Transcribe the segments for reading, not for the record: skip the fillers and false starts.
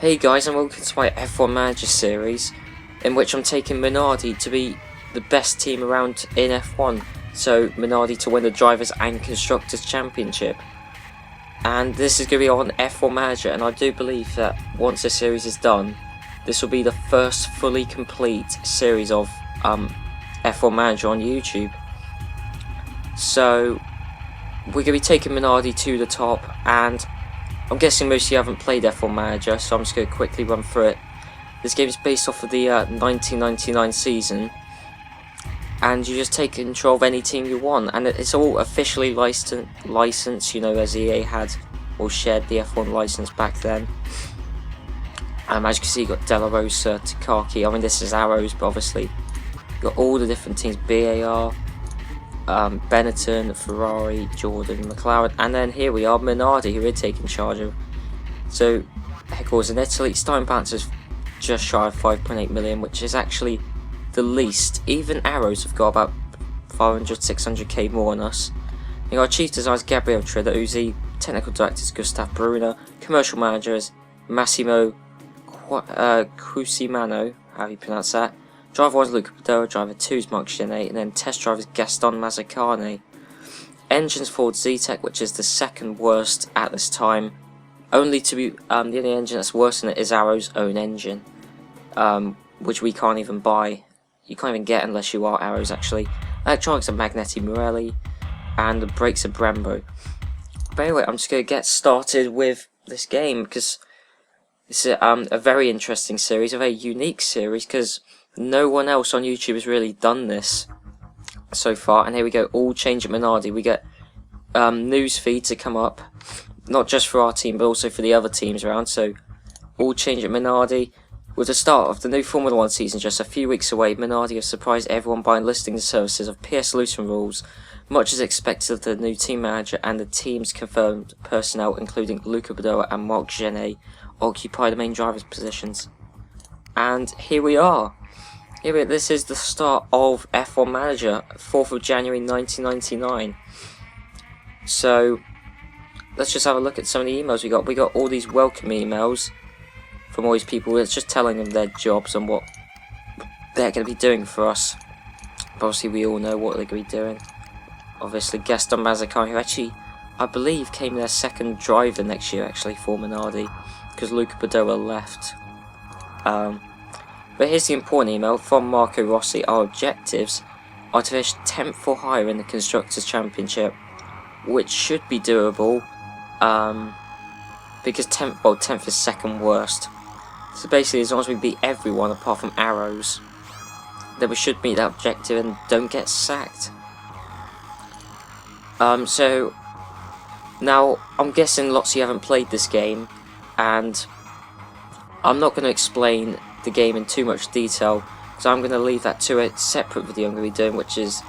Hey guys, and welcome to my F1 Manager series, in which I'm taking Minardi to be the best team around in F1. So Minardi to win the Drivers' and Constructors' Championship. And this is going to be on F1 Manager, and I do believe that once this series is done, this will be the first fully complete series of F1 Manager on YouTube. So we're going to be taking Minardi to the top, and I'm guessing most of you haven't played F1 Manager, so I'm just going to quickly run through it. This game is based off of the 1999 season, and you just take control of any team you want, and it's all officially licensed, you know, as EA had or shared the F1 license back then. As you can see, you got De La Rosa, Takaki. I mean, this is Arrows, but obviously you got all the different teams: BAR, Benetton, Ferrari, Jordan, McLaren, and then here we are, Minardi, who we're taking charge of. So, headquarters in Italy. Starting balance is just shy of 5.8 million, which is actually the least. Even Arrows have got about 500, 600k more than us. You got chief designers Gabriel Treduzzi, technical directors Gustav Brunner, commercial managers Massimo Cusimano, how do you pronounce that? Driver 1 is Luca Padova, driver 2 is Mark Genet, and then test driver is Gaston Mazzacane. Engines Ford Z-Tech, which is the second worst at this time. Only to be the only engine that's worse than it is Arrow's own engine, which we can't even buy. You can't even get unless you are Arrows, actually. Electronics are Magneti Marelli, and the brakes are Brembo. But anyway, I'm just going to get started with this game, because it's a very interesting series, a very unique series, because no one else on YouTube has really done this so far. And here we go, all change at Minardi. We get news feed to come up, not just for our team but also for the other teams around. So all change at Minardi. With the start of the new Formula 1 season just a few weeks away, Minardi have surprised everyone by enlisting the services of PS Lucent Rules. Much is expected of the new team manager, and the team's confirmed personnel, including Luca Padova and Mark Genet, occupy the main drivers' positions. And here we are. This is the start of F1 Manager, 4th of January 1999. So, let's just have a look at some of the emails we got. We got all these welcome emails from all these people. It's just telling them their jobs and what they're going to be doing for us. But obviously, we all know what they're going to be doing. Obviously, Gaston Mazzacane, who actually, I believe, came their second driver next year, actually, for Minardi, because Luca Padova left. But here's the important email from Marco Rossi. Our objectives are to finish 10th or higher in the Constructors' Championship, which should be doable, because 10th is second worst. So basically, as long as we beat everyone apart from Arrows, then we should meet that objective and don't get sacked. So now I'm guessing lots of you haven't played this game, and I'm not going to explain the game in too much detail, so I'm going to leave that to a separate video I'm going to be doing, which is,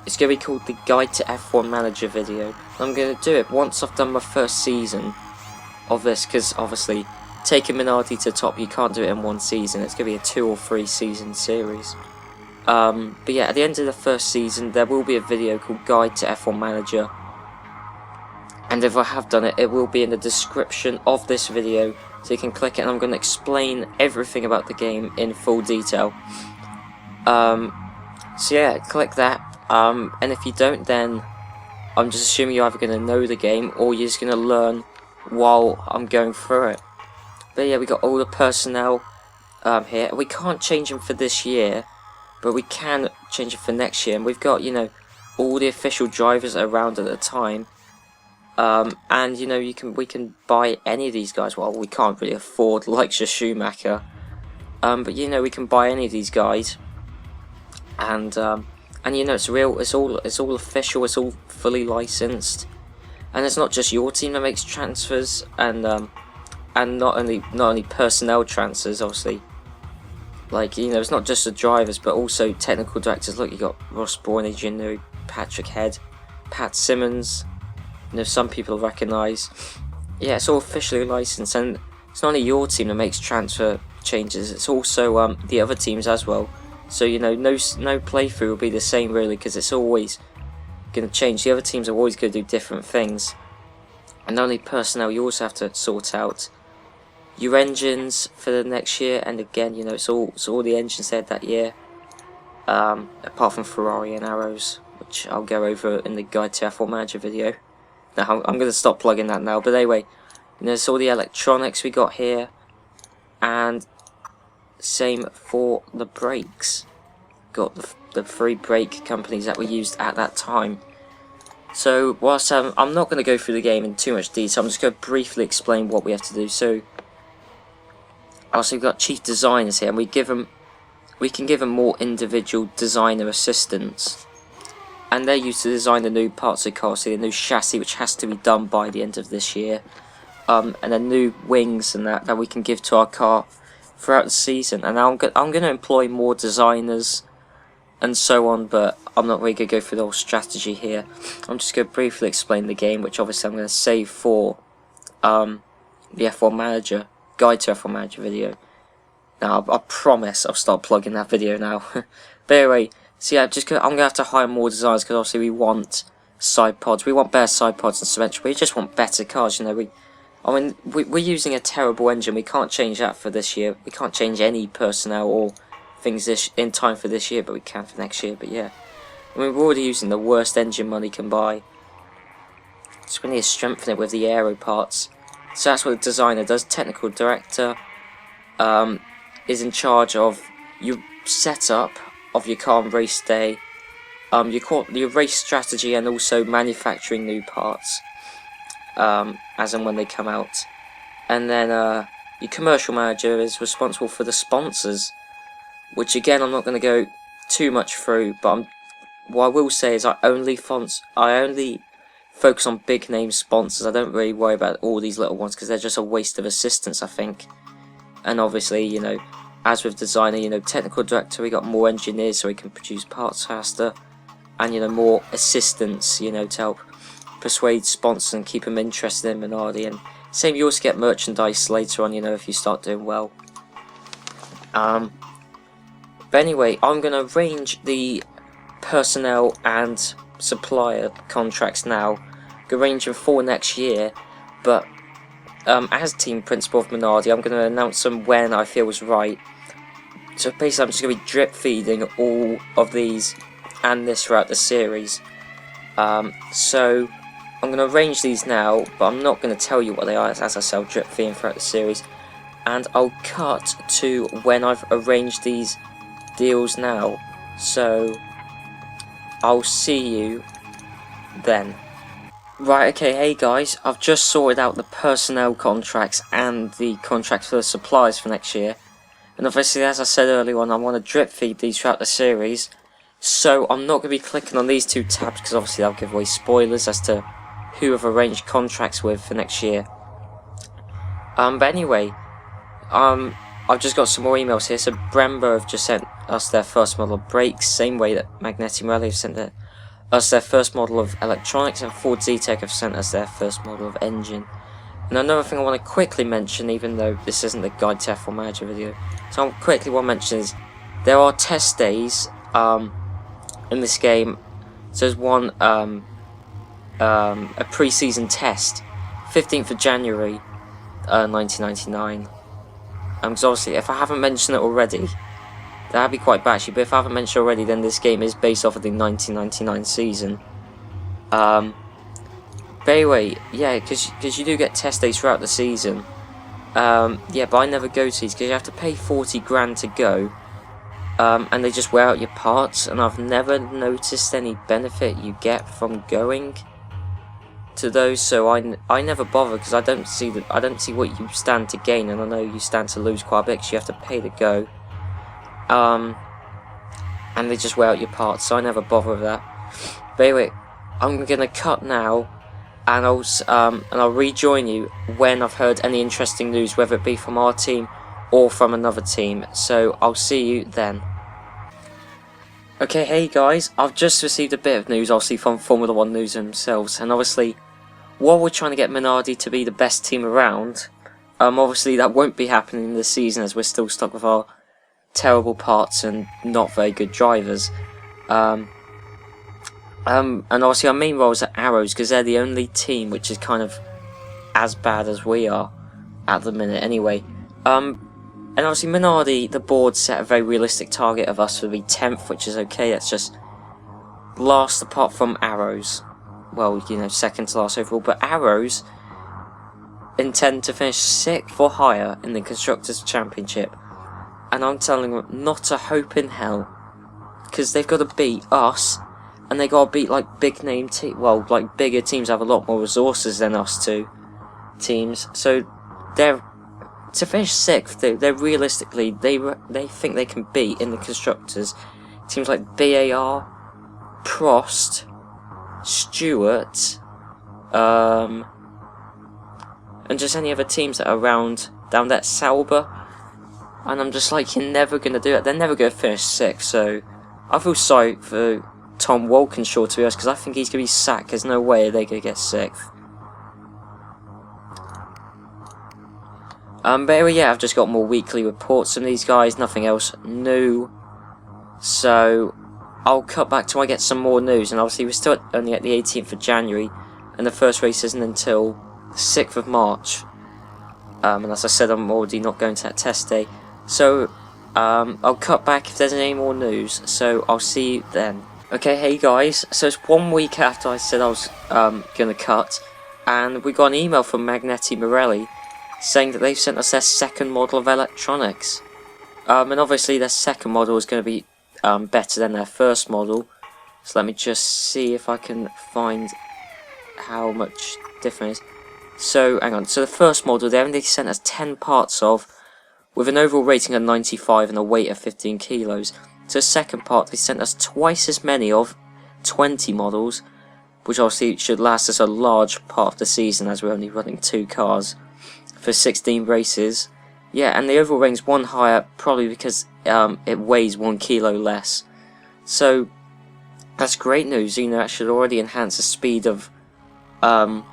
it's going to be called the Guide to F1 Manager video. I'm going to do it once I've done my first season of this, because obviously taking Minardi to the top, you can't do it in one season. It's going to be a 2 or 3 season series. But yeah, at the end of the first season there will be a video called Guide to F1 Manager, and if I have done it, it will be in the description of this video, so you can click it, and I'm going to explain everything about the game in full detail. So yeah, click that, and if you don't, then I'm just assuming you're either going to know the game, or you're just going to learn while I'm going through it. But yeah, we got all the personnel here. We can't change them for this year, but we can change it for next year, and we've got, you know, all the official drivers around at the time. And you know, we can buy any of these guys. Well, we can't really afford like Schumacher, but you know, we can buy any of these guys, and you know, it's real. It's all official. It's all fully licensed, and it's not just your team that makes transfers, and not only personnel transfers, obviously. Like, you know, it's not just the drivers, but also technical directors. Look, you got Ross Bourne, Adrian, Patrick Head, Pat Simmons. You know, some people recognise. Yeah, it's all officially licensed, and it's not only your team that makes transfer changes, it's also the other teams as well. So, you know, no playthrough will be the same really, because it's always going to change. The other teams are always going to do different things. And not only personnel, you also have to sort out your engines for the next year, and again, you know, it's all the engines they had that year, apart from Ferrari and Arrows, which I'll go over in the Guide to F1 Manager video. Now, I'm going to stop plugging that now, but anyway, you know, it's all the electronics we got here, and same for the brakes. Got the 3 brake companies that were used at that time. So, whilst I'm not going to go through the game in too much detail, I'm just going to briefly explain what we have to do. So, also we've got chief designers here, and we can give them more individual designer assistants. And they're used to design the new parts of the car, so the new chassis, which has to be done by the end of this year. And then new wings and that we can give to our car throughout the season. And I'm going to employ more designers and so on, but I'm not really going to go through the whole strategy here. I'm just going to briefly explain the game, which obviously I'm going to save for the F1 Manager, Guide to F1 Manager video. Now, I promise I'll start plugging that video now. But anyway, so yeah, I'm going to have to hire more designers, because obviously we want side pods. We want better side pods and suspension. We just want better cars, you know. We're using a terrible engine. We can't change that for this year. We can't change any personnel or things in time for this year, but we can for next year. But yeah, I mean, we're already using the worst engine money can buy, so we need to strengthen it with the aero parts. So that's what the designer does. Technical director is in charge of your setup of your car on race day, your race strategy, and also manufacturing new parts as and when they come out. And then your commercial manager is responsible for the sponsors, which again I'm not going to go too much through, but what I will say is I only focus on big name sponsors. I don't really worry about all these little ones, because they're just a waste of assistance, I think. And obviously, you know, as with designer, you know, technical director, we got more engineers so we can produce parts faster, and you know, more assistants, you know, to help persuade sponsors and keep them interested in Minardi. And same, you also get merchandise later on, you know, if you start doing well. But anyway, I'm going to arrange the personnel and supplier contracts now. Arrange them for next year, but as team principal of Minardi, I'm going to announce them when I feel is right. So basically, I'm just going to be drip feeding all of these and this throughout the series. So I'm going to arrange these now, but I'm not going to tell you what they are, as I say, I'll drip feeding throughout the series. And I'll cut to when I've arranged these deals now. So I'll see you then. Right, okay, hey guys, I've just sorted out the personnel contracts and the contracts for the suppliers for next year. And obviously, as I said earlier on, I want to drip feed these throughout the series. So I'm not going to be clicking on these 2 tabs, because obviously that'll give away spoilers as to who I've arranged contracts with for next year. But anyway, I've just got some more emails here. So Brembo have just sent us their first model of brakes, same way that Magneti and Marelli have sent us their first model of electronics, and Ford Zetec have sent us their first model of engine. And another thing I want to quickly mention, even though this isn't the Guide to F1 Manager video, so I quickly want to mention is there are test days in this game. So there's one a pre-season test, 15th of January 1999. Because obviously, if I haven't mentioned it already, that'd be quite bad actually, but if I haven't mentioned already, then this game is based off of the 1999 season. But anyway, yeah, because you do get test days throughout the season. Yeah, but I never go to these, because you have to pay 40 grand to go. And they just wear out your parts, and I've never noticed any benefit you get from going to those, so I never bother, because I don't see what you stand to gain, and I know you stand to lose quite a bit, because you have to pay to go. And they just wear out your parts, so I never bother with that. But anyway, I'm gonna cut now, and I'll rejoin you when I've heard any interesting news, whether it be from our team or from another team. So I'll see you then. Okay, hey guys, I've just received a bit of news, obviously from Formula 1 News themselves, and obviously, while we're trying to get Minardi to be the best team around, obviously that won't be happening this season, as we're still stuck with our terrible parts and not very good drivers. And obviously our main role is at Arrows, because they're the only team which is kind of as bad as we are. at the minute anyway. And obviously Minardi, the board set a very realistic target of us to be 10th, which is okay. That's just last apart from Arrows. Well, you know, second to last overall, but Arrows intend to finish 6th or higher in the Constructors' Championship. And I'm telling them, not a hope in hell. Because they've got to beat us, and they got to beat, like, big name teams. Well, like, bigger teams have a lot more resources than us two teams. So, they're, to finish 6th, they're realistically, they think they can beat, in the Constructors, teams like BAR, Prost, Stewart, and just any other teams that are around down that Sauber. And I'm just like, you're never going to do it. They're never going to finish 6th. So I feel sorry for Tom Walkinshaw, to be honest, because I think he's going to be sacked. There's no way they're going to get 6th. But anyway, yeah, I've just got more weekly reports from these guys. Nothing else new. So I'll cut back till I get some more news. And obviously we're still only at the 18th of January. And the first race isn't until the 6th of March. And as I said, I'm already not going to that test day. So, I'll cut back if there's any more news, so I'll see you then. Okay, hey guys, so it's 1 week after I said I was gonna cut, and we got an email from Magneti Marelli saying that they've sent us their second model of electronics. And obviously their second model is going to be better than their first model. So let me just see if I can find how much different it is. So, hang on, so the first model, they only sent us 10 parts of, with an overall rating of 95 and a weight of 15 kilos. So the second part, they sent us twice as many of, 20 models, which obviously should last us a large part of the season as we're only running 2 cars for 16 races. Yeah, and the overall rating's 1 higher, probably because it weighs 1 kilo less. So, that's great news, you know, that should already enhance the speed of our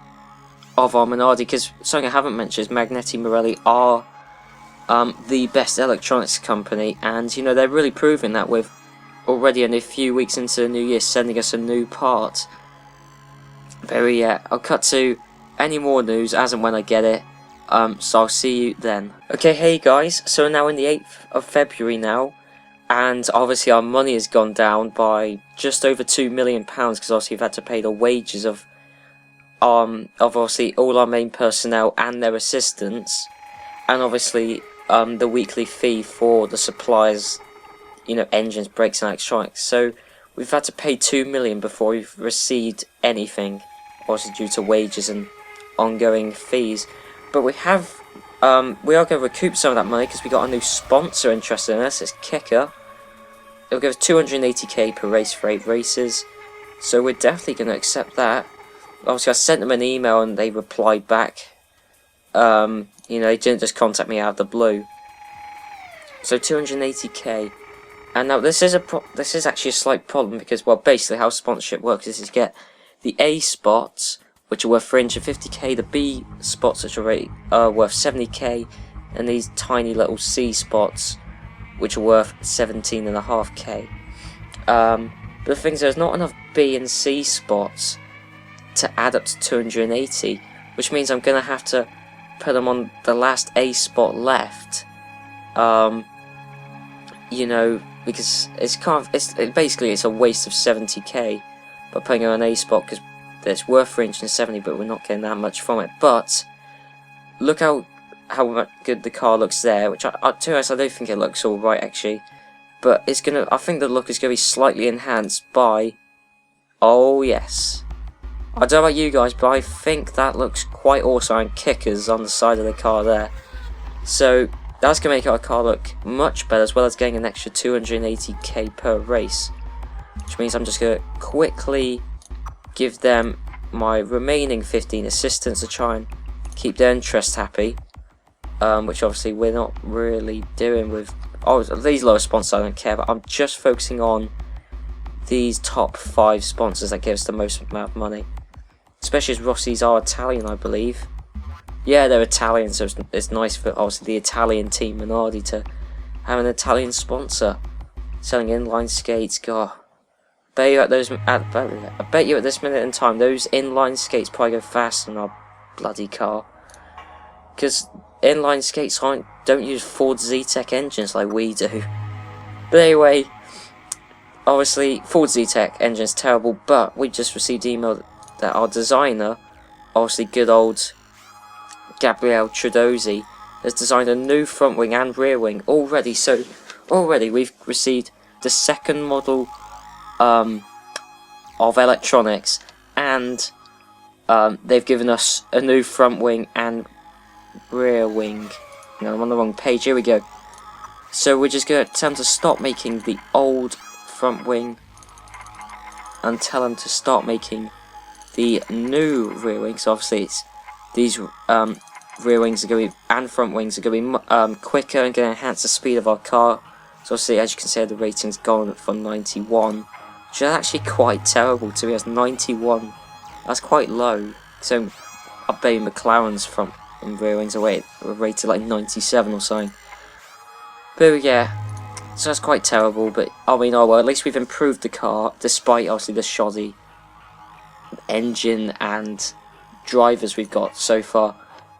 Minardi, because something I haven't mentioned is Magneti Marelli are the best electronics company, and you know they're really proving that with already only a few weeks into the new year sending us a new part. Very I'll cut to any more news as and when I get it, so I'll see you then. Okay, hey guys, so we're now in the 8th of February now, and obviously our money has gone down by just over £2 million, because obviously we've had to pay the wages of obviously all our main personnel and their assistants, and obviously the weekly fee for the suppliers, you know, engines, brakes and electronics. So we've had to pay £2 million before we've received anything, obviously due to wages and ongoing fees. But we are going to recoup some of that money because we got a new sponsor interested in us. It's Kicker. It'll give us 280k per race for 8 races, so we're definitely going to accept that. Obviously I sent them an email and they replied back. You know, they didn't just contact me out of the blue. So 280k. And now this is actually a slight problem because, well, basically how sponsorship works is you get the A spots, which are worth 350k, the B spots, which are worth 70k, and these tiny little C spots, which are worth 17.5k. But the thing is, there's not enough B and C spots to add up to 280, which means I'm going to have to put them on the last A spot left, you know, because it's basically it's a waste of 70k by putting it on A spot, because it's worth 370, but we're not getting that much from it. But look how good the car looks there, which to be honest, I don't think it looks all right actually, but I think the look is going to be slightly enhanced by, oh yes, I don't know about you guys, but I think that looks quite awesome, and kickers on the side of the car there. So that's going to make our car look much better, as well as getting an extra 280k per race. Which means I'm just going to quickly give them my remaining 15 assistants to try and keep their interest happy. Which obviously we're not really doing with... Oh, these lower sponsors I don't care, but I'm just focusing on these top 5 sponsors that give us the most amount of money. Especially as Rossi's are Italian, I believe. Yeah, they're Italian, so it's nice for obviously the Italian team Minardi to have an Italian sponsor selling inline skates. God, I bet you at this minute in time, those inline skates probably go faster than our bloody car. Because inline skates don't use Ford Zetec engines like we do. But anyway, obviously Ford Zetec engine's terrible, but we just received email that our designer, obviously good old Gabriele Tradozzi, has designed a new front wing and rear wing already. So already we've received the second model of electronics, and they've given us a new front wing and rear wing. No, I'm on the wrong page. Here we go. So we're just going to tell them to stop making the old front wing and tell them to start making the new rear wing. So obviously it's these rear wings are going to be, and front wings are going to be quicker and going to enhance the speed of our car. So obviously, as you can see, the rating's gone from 91, which is actually quite terrible to be as 91. That's quite low. So I bet McLaren's front and rear wings are rated like 97 or something. But yeah, so that's quite terrible. But I mean, oh well, at least we've improved the car, despite obviously the shoddy engine and drivers we've got so far.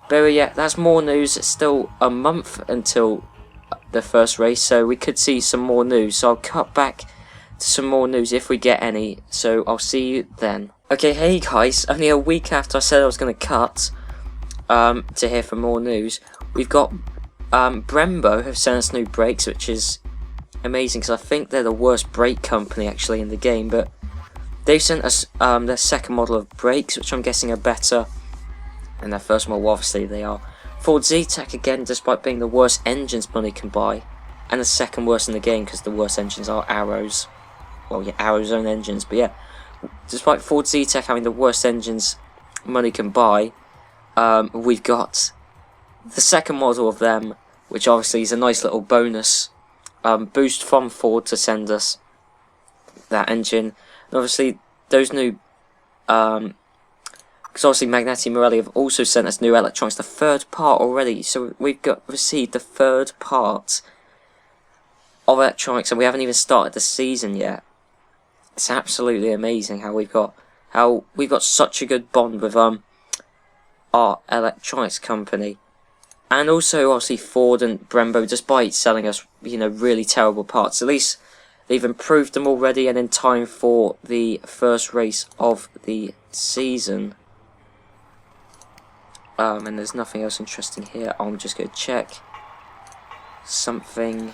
But yeah, that's more news. It's still a month until the first race, so we could see some more news. So I'll cut back to some more news if we get any. So I'll see you then. Okay, hey guys, only a week after I said I was going to cut to hear for more news, we've got Brembo have sent us new brakes, which is amazing because I think they're the worst brake company actually in the game. But they've sent us their second model of brakes, which I'm guessing are better than their first model. Obviously they are. Ford Zetec again, despite being the worst engines money can buy, and the second worst in the game because the worst engines are Arrows. Well, yeah, Arrows' own engines, but yeah, despite Ford Zetec having the worst engines money can buy, we've got the second model of them, which obviously is a nice little bonus boost from Ford to send us that engine. And obviously those new because obviously Magneti and Marelli have also sent us new electronics, the third part already. So we've received the third part of electronics, and we haven't even started the season yet. It's absolutely amazing how we've got such a good bond with our electronics company. And also obviously Ford and Brembo, despite selling us, you know, really terrible parts, at least they've improved them already and in time for the first race of the season. And there's nothing else interesting here. I'm just going to check something.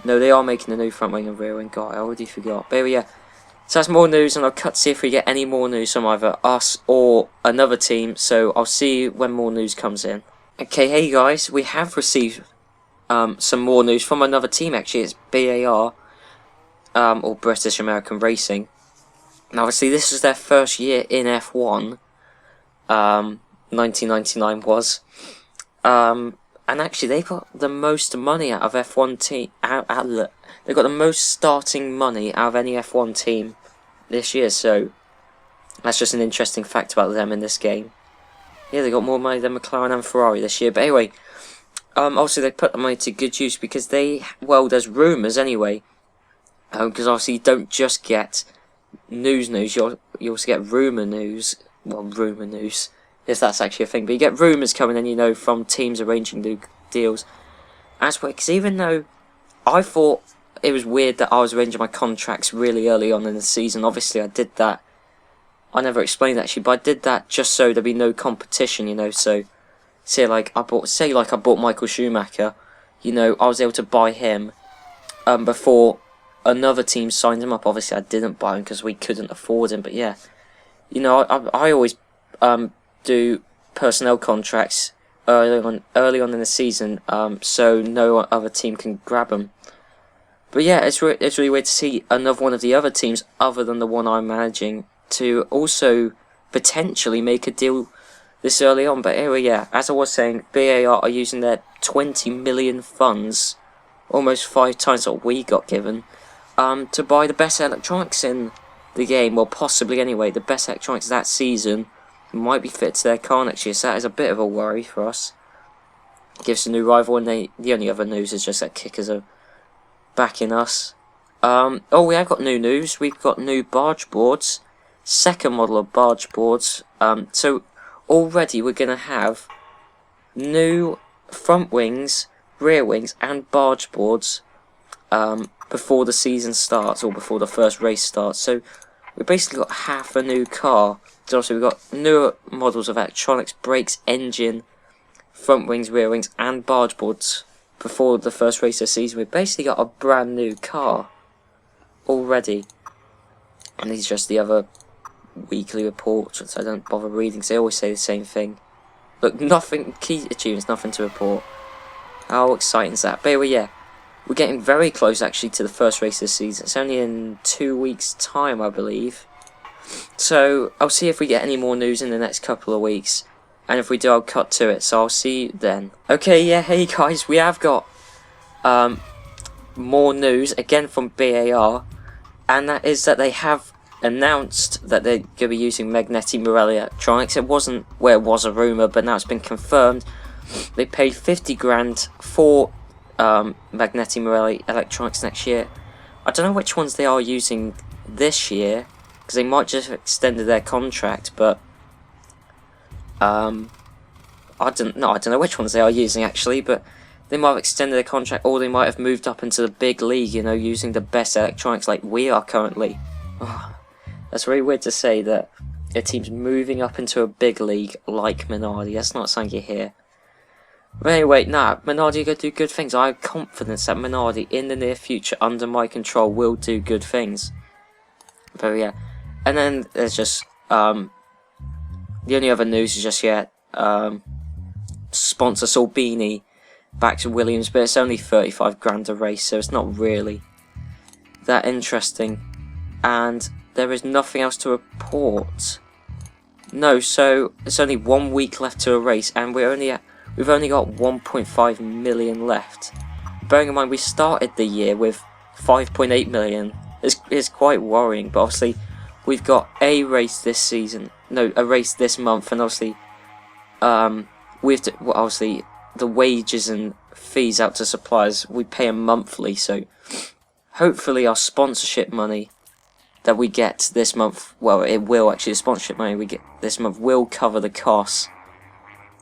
No, they are making a new front wing and rear wing. God, I already forgot. But yeah, so that's more news, and I'll cut to see if we get any more news from either us or another team. So I'll see you when more news comes in. Okay, hey guys, we have received some more news from another team. Actually, it's BAR, or British American Racing. And obviously, this is their first year in F1. 1999 was, and actually they got the most money out of F1 team. They got the most starting money out of any F1 team this year. So that's just an interesting fact about them in this game. Yeah, they got more money than McLaren and Ferrari this year. But anyway, also they put the money to good use because well, there's rumours anyway. Because obviously you don't just get news. You also get rumour news. Well, rumour news, if that's actually a thing, but you get rumours coming in, you know, from teams arranging new deals. As well, because even though I thought it was weird that I was arranging my contracts really early on in the season, obviously I did that. I never explained that actually, but I did that just so there'd be no competition, you know. So, say I bought Michael Schumacher, you know, I was able to buy him before another team signed him up. Obviously, I didn't buy him because we couldn't afford him, but yeah. You know, I always do personnel contracts early on in the season, so no other team can grab them. But yeah, it's really weird to see another one of the other teams, other than the one I'm managing, to also potentially make a deal this early on. But anyway, yeah, as I was saying, BAR are using their 20 million funds, almost 5 times what we got given, to buy the best electronics in the game, well, possibly anyway, the best electronics that season might be fit to their car next year, so that is a bit of a worry for us. Gives a new rival, and the only other news is just that Kickers are backing us. Oh, we have got new news. We've got new barge boards, second model of barge boards. So already we're going to have new front wings, rear wings, and barge boards before the season starts, or before the first race starts. So we basically got half a new car. So also we've got newer models of electronics, brakes, engine, front wings, rear wings, and barge boards before the first race of the season. We've basically got a brand new car already. And these are just the other weekly reports, which I don't bother reading because they always say the same thing. Look, nothing, key achievements, nothing to report. How exciting is that? But anyway, yeah, we're getting very close actually to the first race of the season. It's only in 2 weeks' time, I believe. So I'll see if we get any more news in the next couple of weeks. And if we do, I'll cut to it. So I'll see you then. Okay, yeah, hey guys, we have got more news, again from BAR. And that is that they have announced that they're going to be using Magneti Marelli electronics. It wasn't where it was a rumour, but now it's been confirmed. They paid 50 grand for Magneti Marelli electronics next year. I don't know which ones they are using this year, because they might just have extended their contract, but I don't know which ones they are using actually, but they might have extended their contract, or they might have moved up into the big league, you know, using the best electronics like we are currently. Oh, that's very weird to say that a team's moving up into a big league like Minardi. That's not something you hear. But anyway, Minardi are going to do good things. I have confidence that Minardi in the near future, under my control, will do good things. But yeah, and then there's just the only other news is just sponsor Salbini back to Williams, but it's only 35 grand a race, so it's not really that interesting. And there is nothing else to report. No, so it's only 1 week left to a race, and we've only got 1.5 million left. Bearing in mind we started the year with 5.8 million. It's quite worrying, but obviously we've got a race this season, no, a race this month, and obviously obviously the wages and fees out to suppliers, we pay them monthly, so hopefully our sponsorship money that we get this month, well, it will actually, the sponsorship money we get this month will cover the costs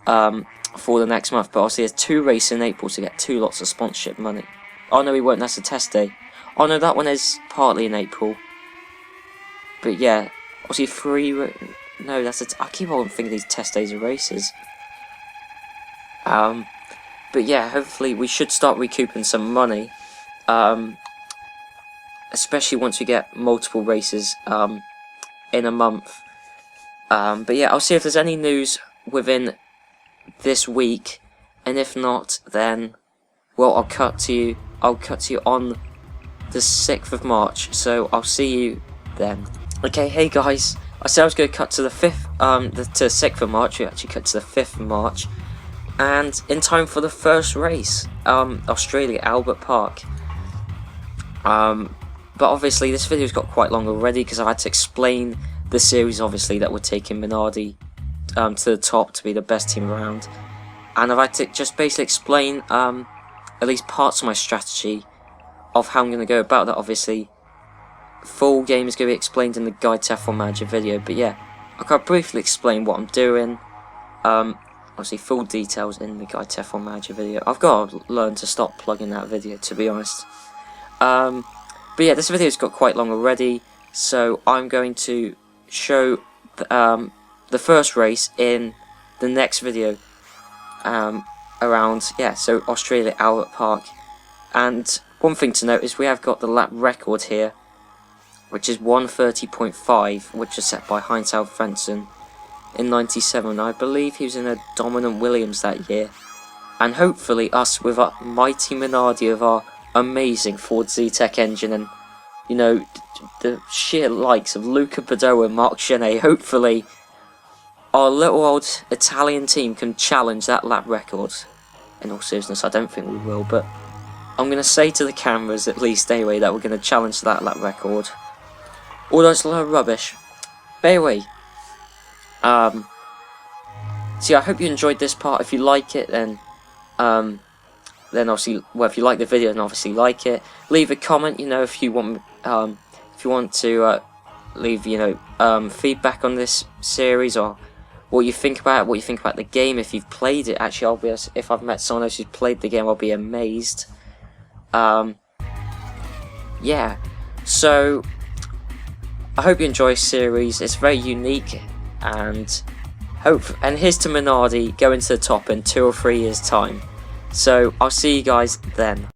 for the next month. But obviously there's 2 races in April to get 2 lots of sponsorship money. Oh no, we won't, that's a test day. Oh no, that one is partly in April. But yeah, obviously 3, no, I keep on thinking these test days are races. But yeah, hopefully we should start recouping some money, especially once we get multiple races in a month. But yeah, I'll see if there's any news within this week, and if not, then well, I'll cut to you on the 6th of March. So I'll see you then. Okay, hey guys, I said I was going to cut to the 5th, to the 6th of March. We actually cut to the 5th of March. And in time for the first race, Australia, Albert Park. But obviously this video's got quite long already, because I had to explain the series, obviously, that we're taking Minardi to the top to be the best team around. And I've had to just basically explain at least parts of my strategy of how I'm going to go about that. Obviously, full game is going to be explained in the Guide to F1 Manager video, but yeah, I can briefly explain what I'm doing. Obviously, full details in the Guide to F1 Manager video. I've got to learn to stop plugging that video, to be honest. But yeah, this video's got quite long already, so I'm going to show the first race in the next video around, yeah, so Australia, Albert Park. And one thing to note is we have got the lap record here, which is 1:30.5, which is set by Heinz Alfredson in 97. I believe he was in a dominant Williams that year, and hopefully us with our mighty Minardi of our amazing Ford Z-Tech engine, and you know, the sheer likes of Luca Badoa and Marc Genet, hopefully our little old Italian team can challenge that lap record. In all seriousness, I don't think we will, but I'm going to say to the cameras at least anyway that we're going to challenge that lap record. Although it's a lot of rubbish. But anyway, so yeah, I hope you enjoyed this part. If you like it, then obviously, well, if you like the video, then obviously like it. Leave a comment, you know, if you want to leave, you know, feedback on this series or what you think about it, what you think about the game, if you've played it. Actually, if I've met someone else who's played the game, I'll be amazed. Yeah, so I hope you enjoy this series. It's very unique, and here's to Minardi going to the top in 2 or 3 years' time. So I'll see you guys then.